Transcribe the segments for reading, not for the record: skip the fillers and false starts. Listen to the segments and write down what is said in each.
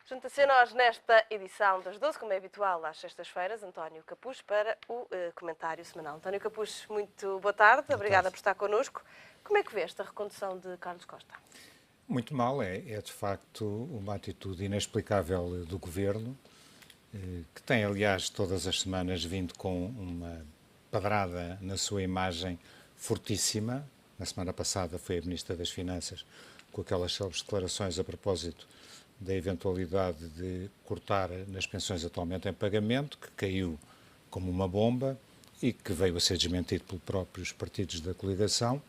Junta-se a nós nesta edição das 12, como é habitual, às sextas-feiras, António Capuz, para o comentário semanal. António Capuz, muito boa tarde, obrigada por estar connosco. Como é que vê esta recondução de Carlos Costa? Muito mal, é de facto uma atitude inexplicável do Governo, que tem, aliás, todas as semanas vindo com uma pedrada na sua imagem fortíssima. Na semana passada foi a Ministra das Finanças com aquelas célebres declarações a propósito da eventualidade de cortar nas pensões atualmente em pagamento, que caiu como uma bomba e que veio a ser desmentido pelos próprios partidos da coligação.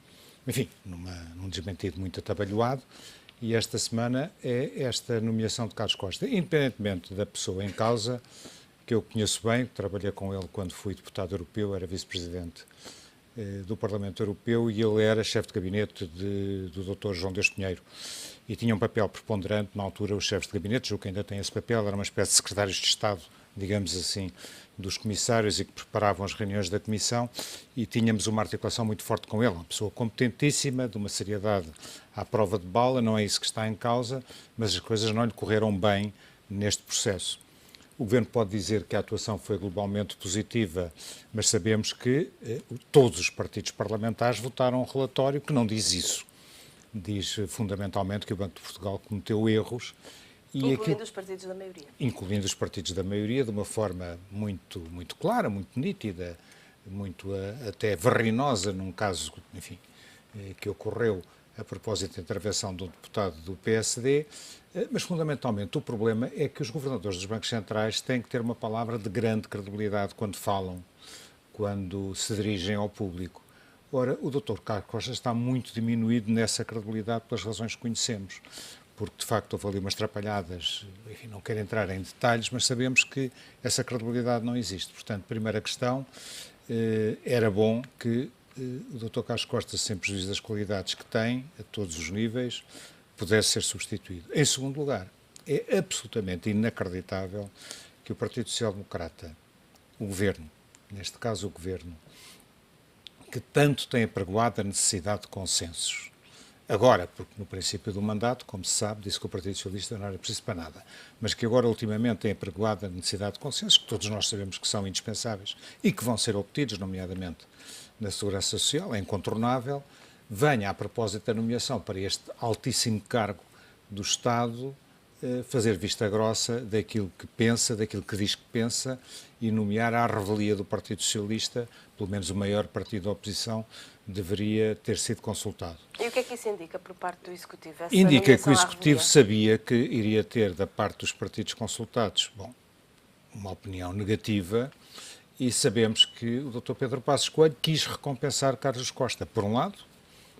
Enfim, num desmentido muito atabalhoado, e esta semana é esta nomeação de Carlos Costa, independentemente da pessoa em causa, que eu conheço bem, trabalhei com ele quando fui deputado europeu, era vice-presidente do Parlamento Europeu e ele era chefe de gabinete do Dr. João Deus Pinheiro. E tinha um papel preponderante, na altura, os chefes de gabinete, o que ainda tem esse papel, era uma espécie de secretários de Estado, digamos assim, dos comissários e que preparavam as reuniões da Comissão, e tínhamos uma articulação muito forte com ele, uma pessoa competentíssima, de uma seriedade à prova de bala, não é isso que está em causa, mas as coisas não lhe correram bem neste processo. O Governo pode dizer que a atuação foi globalmente positiva, mas sabemos que todos os partidos parlamentares votaram um relatório que não diz isso. Diz fundamentalmente que o Banco de Portugal cometeu erros. Incluindo os partidos da maioria. Incluindo os partidos da maioria, de uma forma muito, muito clara, muito nítida, muito até verrinosa, num caso, enfim, que ocorreu a propósito da intervenção de um deputado do PSD, mas fundamentalmente o problema é que os governadores dos bancos centrais têm que ter uma palavra de grande credibilidade quando falam, quando se dirigem ao público. Ora, o Dr. Carlos Costa está muito diminuído nessa credibilidade pelas razões que conhecemos, porque de facto houve ali umas trapalhadas, enfim, não quero entrar em detalhes, mas sabemos que essa credibilidade não existe. Portanto, primeira questão, era bom que o Dr. Carlos Costa, sem prejuízo das qualidades que tem, a todos os níveis, pudesse ser substituído. Em segundo lugar, é absolutamente inacreditável que o Partido Social Democrata, o Governo, neste caso o Governo, que tanto tem apregoado a necessidade de consensos. Agora, porque no princípio do mandato, como se sabe, disse que o Partido Socialista não era preciso para nada, mas que agora ultimamente tem apregoado a necessidade de consensos, que todos nós sabemos que são indispensáveis e que vão ser obtidos, nomeadamente na Segurança Social, é incontornável, venha a propósito da nomeação para este altíssimo cargo do Estado fazer vista grossa daquilo que pensa, daquilo que diz que pensa e nomear à revelia do Partido Socialista, pelo menos o maior partido da oposição, deveria ter sido consultado. E o que é que isso indica por parte do Executivo? Indica que o Executivo sabia que iria ter da parte dos partidos consultados, uma opinião negativa, e sabemos que o Dr. Pedro Passos Coelho quis recompensar Carlos Costa, por um lado,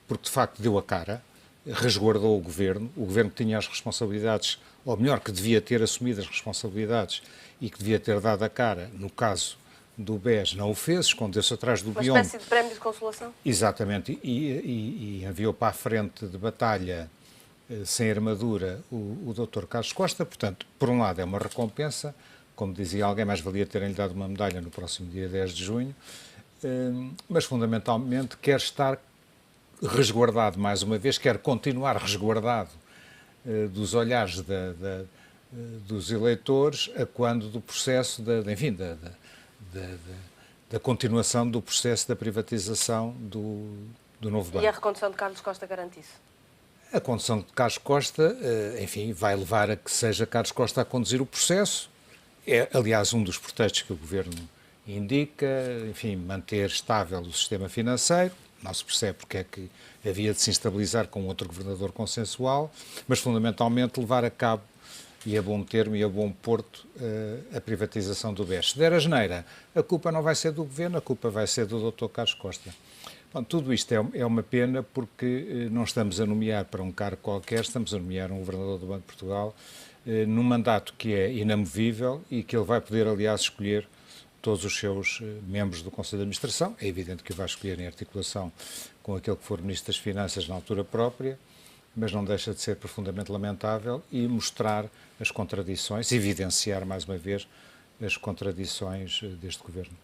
porque de facto deu a cara, resguardou o Governo que tinha as responsabilidades, ou melhor, que devia ter assumido as responsabilidades e que devia ter dado a cara, no caso do BES, não o fez, escondeu-se atrás do guião. Uma espécie de prémio de consolação? Exatamente, e enviou para a frente de batalha, sem armadura, o Dr. Carlos Costa. Portanto, por um lado é uma recompensa, como dizia alguém, mais valia terem-lhe dado uma medalha no próximo dia 10 de junho, mas fundamentalmente quer estar resguardado mais uma vez, quer continuar resguardado dos olhares dos eleitores a quando do processo, da continuação do processo da privatização do novo banco. E a recondução de Carlos Costa garante isso? A condução de Carlos Costa, enfim, vai levar a que seja Carlos Costa a conduzir o processo. É, aliás, um dos pretextos que o Governo indica, enfim, manter estável o sistema financeiro. Não se percebe porque é que havia de se instabilizar com outro governador consensual, mas fundamentalmente levar a cabo, e a bom termo e a bom porto, a privatização do BES. Se der a geneira, a culpa não vai ser do Governo, a culpa vai ser do Dr. Carlos Costa. Bom, tudo isto é uma pena porque não estamos a nomear para um cargo qualquer, estamos a nomear um governador do Banco de Portugal num mandato que é inamovível e que ele vai poder, aliás, escolher todos os seus membros do Conselho de Administração. É evidente que o vai escolher em articulação com aquele que for Ministro das Finanças na altura própria, mas não deixa de ser profundamente lamentável e mostrar as contradições, evidenciar mais uma vez as contradições deste Governo.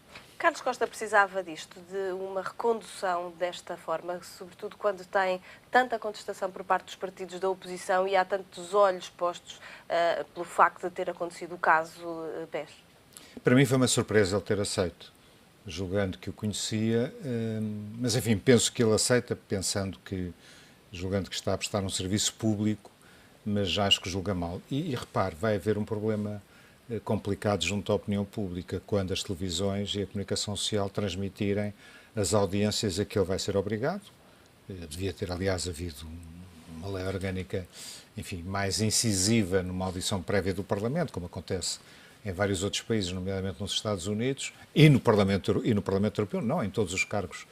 Carlos Costa precisava disto, de uma recondução desta forma, sobretudo quando tem tanta contestação por parte dos partidos da oposição e há tantos olhos postos pelo facto de ter acontecido o caso BES? Para mim foi uma surpresa ele ter aceito, julgando que o conhecia, mas enfim, penso que ele aceita, julgando que está a prestar um serviço público, mas já acho que julga mal. E repare, vai haver um problema complicado junto à opinião pública quando as televisões e a comunicação social transmitirem as audiências a que ele vai ser obrigado. Devia ter, aliás, havido uma lei orgânica, enfim, mais incisiva numa audição prévia do Parlamento, como acontece em vários outros países, nomeadamente nos Estados Unidos e no Parlamento Europeu, não em todos os cargos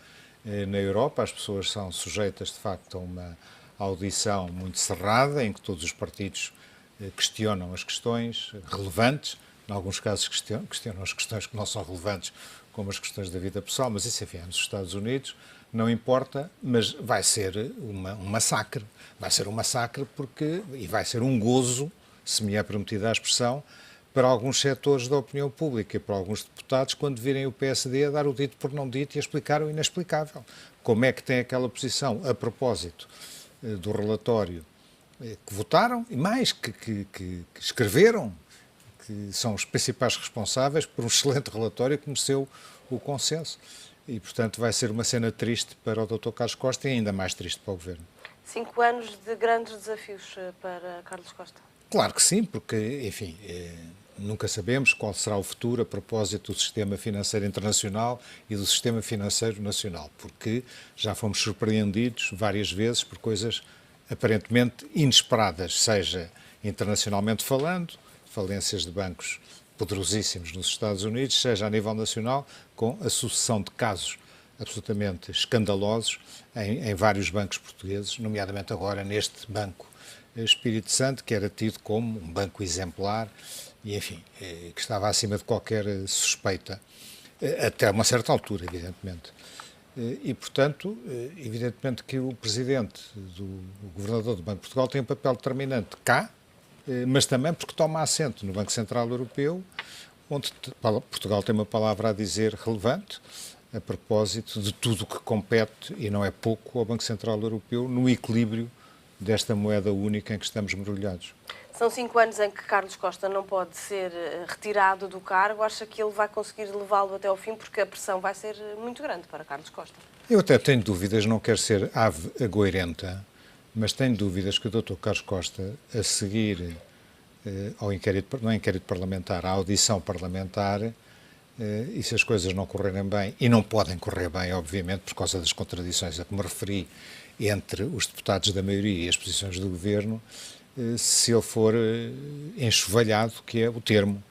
na Europa. As pessoas são sujeitas, de facto, a uma audição muito cerrada, em que todos os partidos questionam as questões relevantes, em alguns casos questionam as questões que não são relevantes, como as questões da vida pessoal, mas isso, enfim, é nos Estados Unidos, não importa, mas vai ser um massacre. Vai ser um massacre e vai ser um gozo, se me é permitida a expressão, para alguns setores da opinião pública e para alguns deputados, quando virem o PSD a dar o dito por não dito e a explicar o inexplicável. Como é que tem aquela posição a propósito do relatório que votaram e mais que escreveram, que são os principais responsáveis por um excelente relatório que mereceu o consenso. E, portanto, vai ser uma cena triste para o Dr. Carlos Costa e ainda mais triste para o Governo. 5 anos de grandes desafios para Carlos Costa. Claro que sim, porque, enfim, nunca sabemos qual será o futuro a propósito do sistema financeiro internacional e do sistema financeiro nacional, porque já fomos surpreendidos várias vezes por coisas aparentemente inesperadas, seja internacionalmente falando, falências de bancos poderosíssimos nos Estados Unidos, seja a nível nacional, com a sucessão de casos absolutamente escandalosos em vários bancos portugueses, nomeadamente agora neste Banco Espírito Santo, que era tido como um banco exemplar e, enfim, que estava acima de qualquer suspeita, até uma certa altura, evidentemente. E, portanto, evidentemente que o Presidente, o Governador do Banco de Portugal, tem um papel determinante cá, mas também porque toma assento no Banco Central Europeu, onde Portugal tem uma palavra a dizer relevante, a propósito de tudo o que compete, e não é pouco, ao Banco Central Europeu, no equilíbrio desta moeda única em que estamos mergulhados. São 5 anos em que Carlos Costa não pode ser retirado do cargo. Acha que ele vai conseguir levá-lo até ao fim, porque a pressão vai ser muito grande para Carlos Costa? Eu até tenho dúvidas, não quero ser ave agoirenta, mas tenho dúvidas que o Dr. Carlos Costa, a seguir ao inquérito, não é inquérito parlamentar, à audição parlamentar, e se as coisas não correrem bem, e não podem correr bem, obviamente, por causa das contradições a que me referi entre os deputados da maioria e as posições do Governo, se ele for enxovalhado, que é o termo,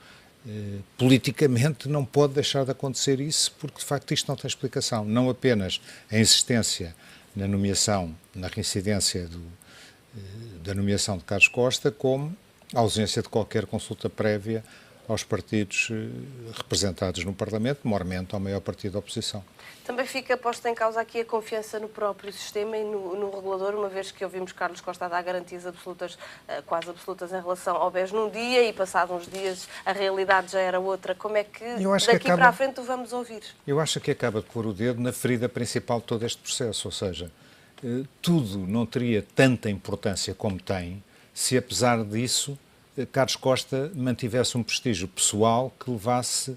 politicamente não pode deixar de acontecer isso, porque de facto isto não tem explicação. Não apenas a insistência na nomeação, na reincidência da nomeação de Carlos Costa, como a ausência de qualquer consulta prévia aos partidos representados no Parlamento, mormente ao maior partido da oposição. Também fica posta em causa aqui a confiança no próprio sistema e no regulador, uma vez que ouvimos Carlos Costa a dar garantias absolutas, quase absolutas, em relação ao BES num dia e passados uns dias a realidade já era outra. Como é que daqui para a frente o vamos ouvir? Eu acho que acaba de pôr o dedo na ferida principal de todo este processo, ou seja, tudo não teria tanta importância como tem se, apesar disso, Carlos Costa mantivesse um prestígio pessoal que levasse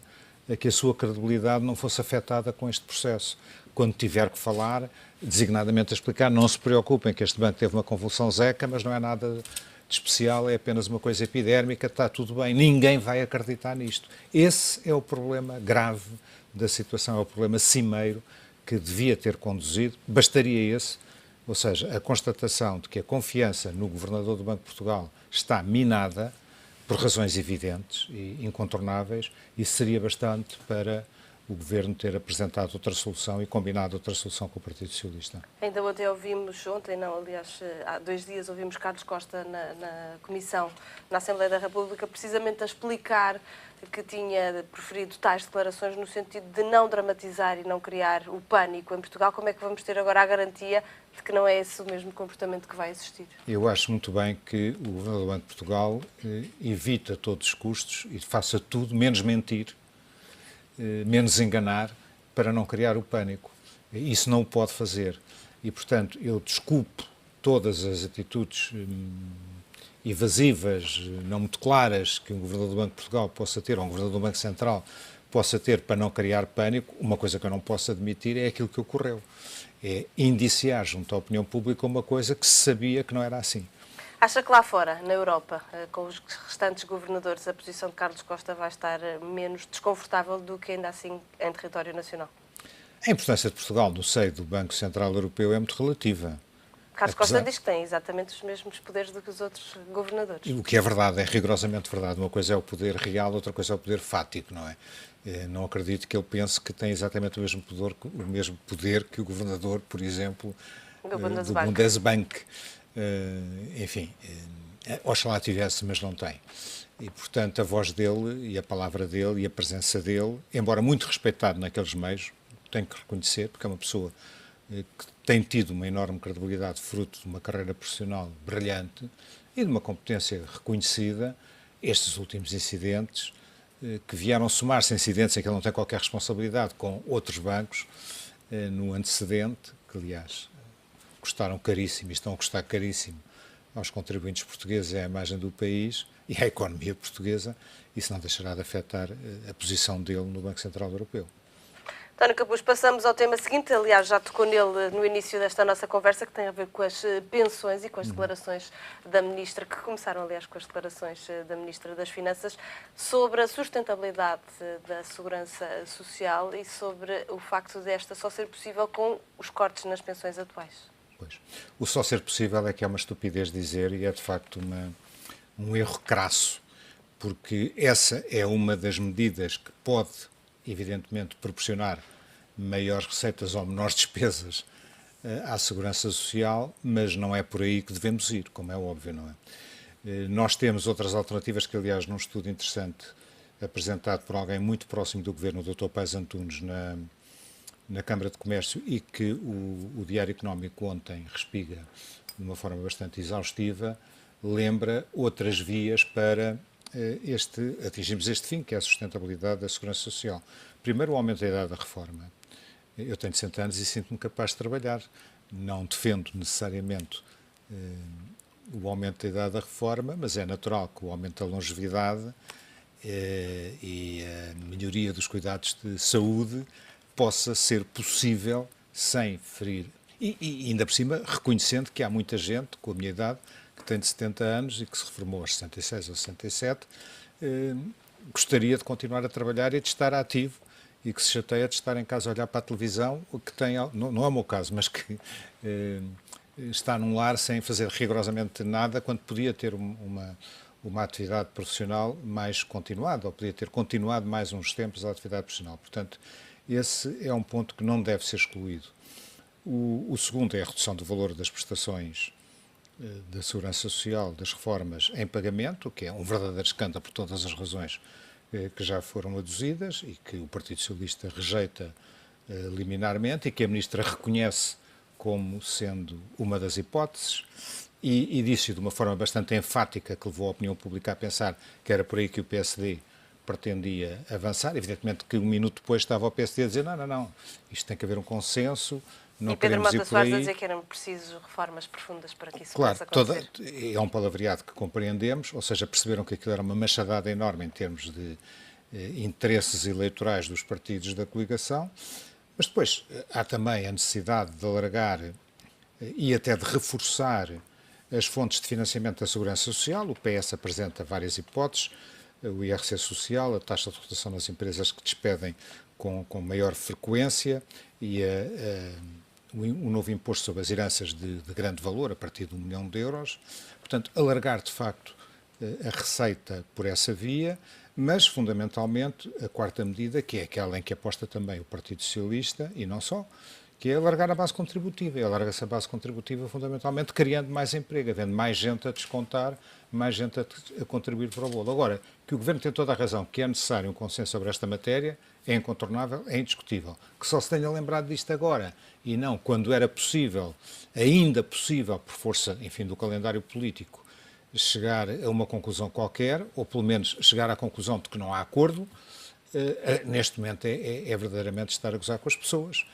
a que a sua credibilidade não fosse afetada com este processo. Quando tiver que falar, designadamente a explicar, não se preocupem que este banco teve uma convulsão zeca, mas não é nada de especial, é apenas uma coisa epidérmica, está tudo bem, ninguém vai acreditar nisto. Esse é o problema grave da situação, é o problema cimeiro que devia ter conduzido, bastaria esse, ou seja, a constatação de que a confiança no Governador do Banco de Portugal está minada por razões evidentes e incontornáveis, isso seria bastante para o Governo ter apresentado outra solução e combinado outra solução com o Partido Socialista. Ainda ontem aliás, há 2 dias ouvimos Carlos Costa na Comissão, na Assembleia da República, precisamente a explicar que tinha preferido tais declarações no sentido de não dramatizar e não criar o pânico em Portugal. Como é que vamos ter agora a garantia de que não é esse o mesmo comportamento que vai existir? Eu acho muito bem que o Governo do Banco de Portugal evita todos os custos e faça tudo, menos mentir, menos enganar, para não criar o pânico. Isso não o pode fazer. E, portanto, eu desculpo todas as atitudes evasivas, não muito claras, que um governador do Banco de Portugal possa ter, ou um governador do Banco Central possa ter para não criar pânico. Uma coisa que eu não posso admitir é aquilo que ocorreu. É indiciar junto à opinião pública uma coisa que se sabia que não era assim. Acha que lá fora, na Europa, com os restantes governadores, a posição de Carlos Costa vai estar menos desconfortável do que ainda assim em território nacional? A importância de Portugal no seio do Banco Central Europeu é muito relativa. Carlos Costa diz que tem exatamente os mesmos poderes do que os outros governadores. O que é verdade, é rigorosamente verdade. Uma coisa é o poder real, outra coisa é o poder fático, não é? Não acredito que ele pense que tem exatamente o mesmo poder que o governador, por exemplo, do Bundesbank. Enfim, oxalá tivesse, mas não tem. E, portanto, a voz dele e a palavra dele e a presença dele, embora muito respeitado naqueles meios, tenho que reconhecer, porque é uma pessoa que tem tido uma enorme credibilidade fruto de uma carreira profissional brilhante e de uma competência reconhecida, estes últimos incidentes, que vieram somar-se a incidentes em que ele não tem qualquer responsabilidade com outros bancos, no antecedente, que aliás custaram caríssimo e estão a custar caríssimo aos contribuintes portugueses, é a imagem do país e à economia portuguesa, isso não deixará de afetar a posição dele no Banco Central Europeu. António Capuz, passamos ao tema seguinte, aliás já tocou nele no início desta nossa conversa, que tem a ver com as pensões e com as declarações da Ministra, que começaram aliás com as declarações da Ministra das Finanças, sobre a sustentabilidade da segurança social e sobre o facto desta só ser possível com os cortes nas pensões atuais. Pois. O só ser possível é que é uma estupidez dizer e é de facto um erro crasso, porque essa é uma das medidas que pode, evidentemente, proporcionar maiores receitas ou menores despesas à segurança social, mas não é por aí que devemos ir, como é óbvio, não é? Nós temos outras alternativas que, aliás, num estudo interessante apresentado por alguém muito próximo do Governo, o Dr. Paes Antunes, na Câmara de Comércio, e que o Diário Económico ontem respiga de uma forma bastante exaustiva, lembra outras vias para atingirmos este fim, que é a sustentabilidade da segurança social. Primeiro, o aumento da idade da reforma. Eu tenho 60 anos e sinto-me capaz de trabalhar. Não defendo necessariamente o aumento da idade da reforma, mas é natural que o aumento da longevidade e a melhoria dos cuidados de saúde possa ser possível sem ferir. E ainda por cima, reconhecendo que há muita gente com a minha idade que tem de 70 anos e que se reformou aos 66 ou 67, gostaria de continuar a trabalhar e de estar ativo e que se chateia de estar em casa a olhar para a televisão, o que tem, não é o meu caso, mas que está num lar sem fazer rigorosamente nada, quando podia ter uma atividade profissional mais continuada, ou podia ter continuado mais uns tempos a atividade profissional. Portanto, esse é um ponto que não deve ser excluído. O segundo é a redução do valor das prestações da Segurança Social, das reformas em pagamento, que é um verdadeiro escândalo por todas as razões que já foram aduzidas e que o Partido Socialista rejeita liminarmente e que a Ministra reconhece como sendo uma das hipóteses e disse de uma forma bastante enfática, que levou a opinião pública a pensar que era por aí que o PSD pretendia avançar. Evidentemente que um minuto depois estava o PSD a dizer não, isto tem que haver um consenso, não e Pedro Mota Soares a dizer que eram precisas reformas profundas para que isso claro, possa acontecer. É um palavreado que compreendemos, ou seja, perceberam que aquilo era uma machadada enorme em termos de interesses eleitorais dos partidos da coligação, mas depois há também a necessidade de alargar e até de reforçar as fontes de financiamento da Segurança Social. O PS apresenta várias hipóteses, o IRC social, a taxa de rotação das empresas que despedem com maior frequência e o novo imposto sobre as heranças de grande valor, a partir de 1 milhão de euros. Portanto, alargar, de facto, a receita por essa via, mas, fundamentalmente, a quarta medida, que é aquela em que aposta também o Partido Socialista, e não só, que é alargar a base contributiva. E alarga-se a base contributiva, fundamentalmente, criando mais emprego, havendo mais gente a descontar, mais gente a contribuir para o bolo. Agora, que o Governo tem toda a razão, que é necessário um consenso sobre esta matéria, é incontornável, é indiscutível. Que só se tenha lembrado disto agora, e não quando era possível, ainda possível, por força, enfim, do calendário político, chegar a uma conclusão qualquer, ou pelo menos chegar à conclusão de que não há acordo, Neste momento é verdadeiramente estar a gozar com as pessoas.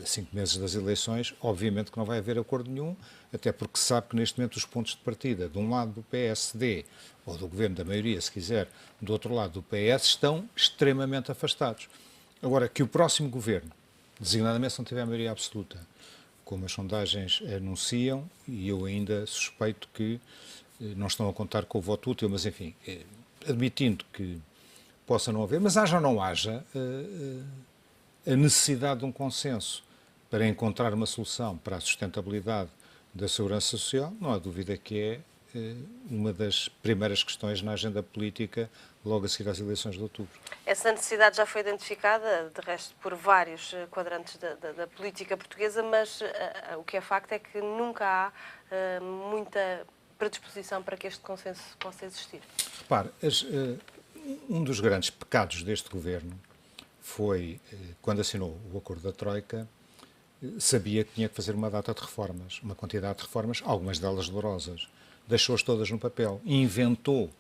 5 meses das eleições, obviamente que não vai haver acordo nenhum, até porque se sabe que neste momento os pontos de partida, de um lado do PSD, ou do governo da maioria, se quiser, do outro lado do PS, estão extremamente afastados. Agora, que o próximo governo, designadamente se não tiver a maioria absoluta, como as sondagens anunciam, e eu ainda suspeito que não estão a contar com o voto útil, mas enfim, admitindo que possa não haver, mas haja ou não haja a necessidade de um consenso para encontrar uma solução para a sustentabilidade da segurança social, não há dúvida que é uma das primeiras questões na agenda política logo a seguir às eleições de outubro. Essa necessidade já foi identificada, de resto, por vários quadrantes da política portuguesa, mas o que é facto é que nunca há muita predisposição para que este consenso possa existir. Repare, um dos grandes pecados deste governo foi, quando assinou o acordo da Troika, sabia que tinha que fazer uma data de reformas, uma quantidade de reformas, algumas delas dolorosas. Deixou-as todas no papel. Inventou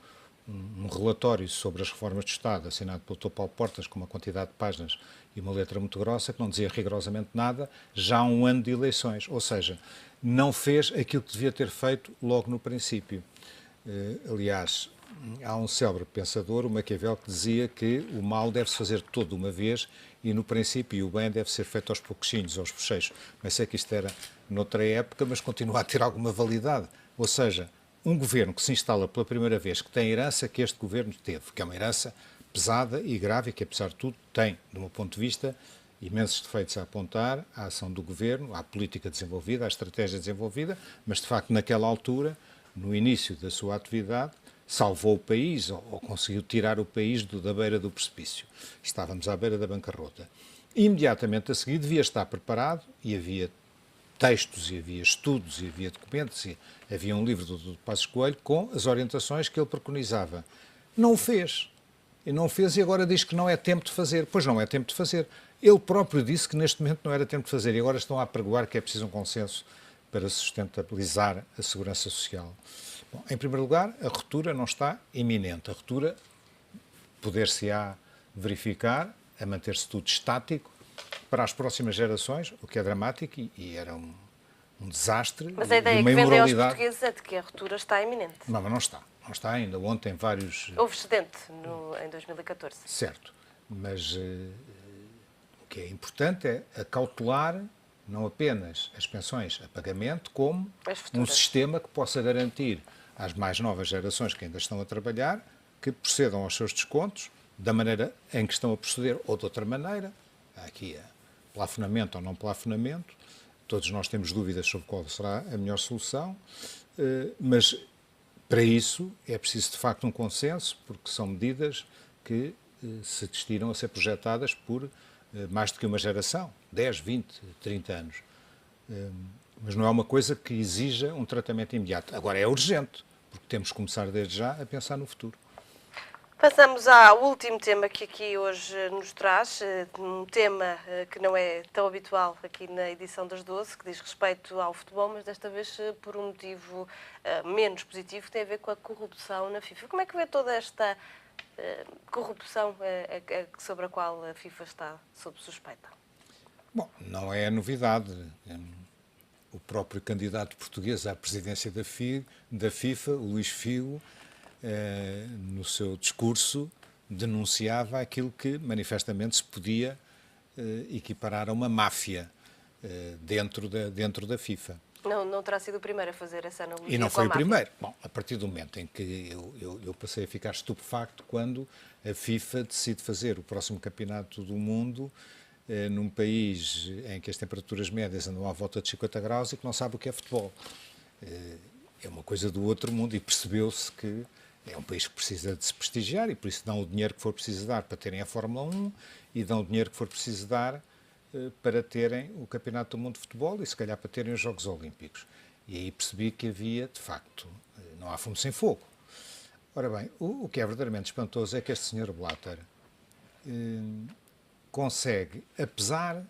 um relatório sobre as reformas do Estado, assinado pelo Dr. Paulo Portas, com uma quantidade de páginas e uma letra muito grossa, que não dizia rigorosamente nada, já há um ano de eleições. Ou seja, não fez aquilo que devia ter feito logo no princípio. Aliás, há um célebre pensador, o Maquiavel, que dizia que o mal deve-se fazer todo de uma vez e, no princípio, o bem deve ser feito aos pouquinhos, aos bochechos. Mas sei que isto era noutra época, mas continua a ter alguma validade. Ou seja, um governo que se instala pela primeira vez, que tem a herança que este governo teve, que é uma herança pesada e grave, e que, apesar de tudo, tem, do meu ponto de vista, imensos defeitos a apontar à ação do governo, à política desenvolvida, à estratégia desenvolvida, mas, de facto, naquela altura, no início da sua atividade, salvou o país ou conseguiu tirar o país da beira do precipício. Estávamos à beira da bancarrota. Imediatamente a seguir devia estar preparado, e havia textos, e havia estudos, e havia documentos, e havia um livro do Passos Coelho com as orientações que ele preconizava. Não o fez. E não o fez e agora diz que não é tempo de fazer. Pois não é tempo de fazer. Ele próprio disse que neste momento não era tempo de fazer e agora estão a apregoar que é preciso um consenso para sustentabilizar a segurança social. Bom, em primeiro lugar, a ruptura não está iminente. A ruptura poder-se-á verificar a manter-se tudo estático para as próximas gerações, o que é dramático e era um desastre. Mas a ideia e uma que vendem aos imoralidade. portugueses é de que a ruptura está iminente. Não, mas não está. Não está ainda. Ontem vários... Houve excedente em 2014. Certo. Mas o que é importante é acautelar não apenas as pensões a pagamento, como um sistema que possa garantir às mais novas gerações que ainda estão a trabalhar que procedam aos seus descontos da maneira em que estão a proceder ou de outra maneira. Há aqui plafonamento ou não plafonamento. Todos nós temos dúvidas sobre qual será a melhor solução, mas para isso é preciso de facto um consenso, porque são medidas que se destinam a ser projetadas por mais do que uma geração, 10, 20, 30 anos. Mas não é uma coisa que exija um tratamento imediato. Agora é urgente, porque temos que começar desde já a pensar no futuro. Passamos ao último tema que aqui hoje nos traz, um tema que não é tão habitual aqui na edição das 12, que diz respeito ao futebol, mas desta vez por um motivo menos positivo, que tem a ver com a corrupção na FIFA. Como é que vê toda esta corrupção sobre a qual a FIFA está sob suspeita? Bom, não é novidade. O próprio candidato português à presidência da FIFA, o Luís Figo, no seu discurso, denunciava aquilo que manifestamente se podia equiparar a uma máfia dentro da FIFA. Não terá sido o primeiro a fazer essa analogia. E não foi o primeiro. Bom, a partir do momento em que eu passei a ficar estupefacto quando a FIFA decide fazer o próximo campeonato do mundo num país em que as temperaturas médias andam à volta de 50 graus e que não sabe o que é futebol. É uma coisa do outro mundo e percebeu-se que é um país que precisa de se prestigiar e por isso dão o dinheiro que for preciso dar para terem a Fórmula 1 e dão o dinheiro que for preciso dar para terem o Campeonato do Mundo de Futebol e se calhar para terem os Jogos Olímpicos. E aí percebi que havia, de facto, não há fumo sem fogo. Ora bem, o que é verdadeiramente espantoso é que este Sr. Blatter consegue, apesar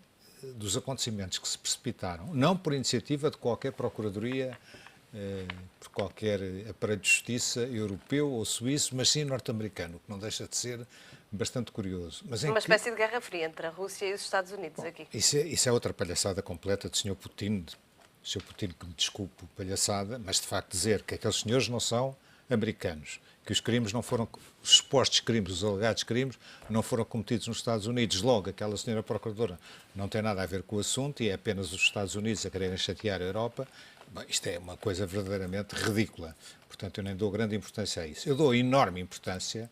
dos acontecimentos que se precipitaram, não por iniciativa de qualquer procuradoria, por qualquer aparelho de justiça europeu ou suíço, mas sim norte-americano, que não deixa de ser bastante curioso. Mas Uma espécie de guerra fria entre a Rússia e os Estados Unidos aqui. Isso é outra palhaçada completa do Sr. Putin. O Sr. Putin, que me desculpe palhaçada, mas de facto dizer que aqueles senhores não são americanos, que os crimes não foram, os supostos crimes, os alegados crimes, não foram cometidos nos Estados Unidos. Logo, aquela senhora procuradora não tem nada a ver com o assunto e é apenas os Estados Unidos a quererem chatear a Europa. Bom, isto é uma coisa verdadeiramente ridícula. Portanto, eu nem dou grande importância a isso. Eu dou enorme importância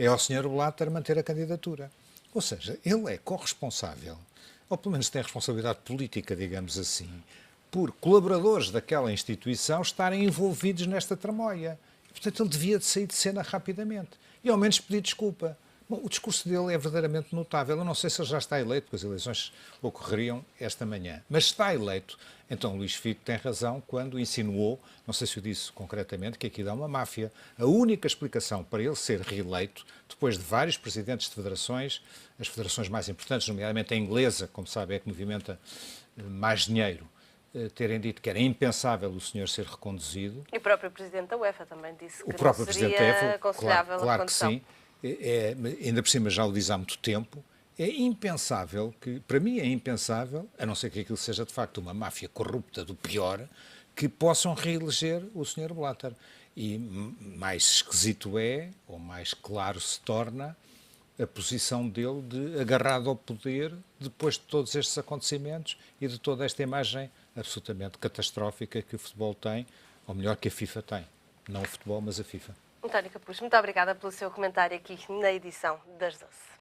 ao Sr. Blatter manter a candidatura. Ou seja, ele é corresponsável, ou pelo menos tem a responsabilidade política, digamos assim, por colaboradores daquela instituição estarem envolvidos nesta tramóia. Portanto, ele devia de sair de cena rapidamente e, ao menos, pedir desculpa. Bom, o discurso dele é verdadeiramente notável. Eu não sei se ele já está eleito, porque as eleições ocorreriam esta manhã. Mas está eleito. Então, Luís Figo tem razão quando insinuou, não sei se o disse concretamente, que aqui dá uma máfia. A única explicação para ele ser reeleito, depois de vários presidentes de federações, as federações mais importantes, nomeadamente a inglesa, como sabe, é que movimenta mais dinheiro, terem dito que era impensável o senhor ser reconduzido. E o próprio Presidente da UEFA também disse que O próprio não seria Presidente da UEFA, aconselhável claro a que recondução. sim. Ainda por cima já o diz há muito tempo, é impensável, para mim é impensável, a não ser que aquilo seja de facto uma máfia corrupta do pior, que possam reeleger o Sr. Blatter. E mais esquisito é, ou mais claro se torna, a posição dele de agarrado ao poder depois de todos estes acontecimentos e de toda esta imagem absolutamente catastrófica que o futebol tem, ou melhor, que a FIFA tem. Não o futebol, mas a FIFA. António Capuz, muito obrigada pelo seu comentário aqui na edição das 12.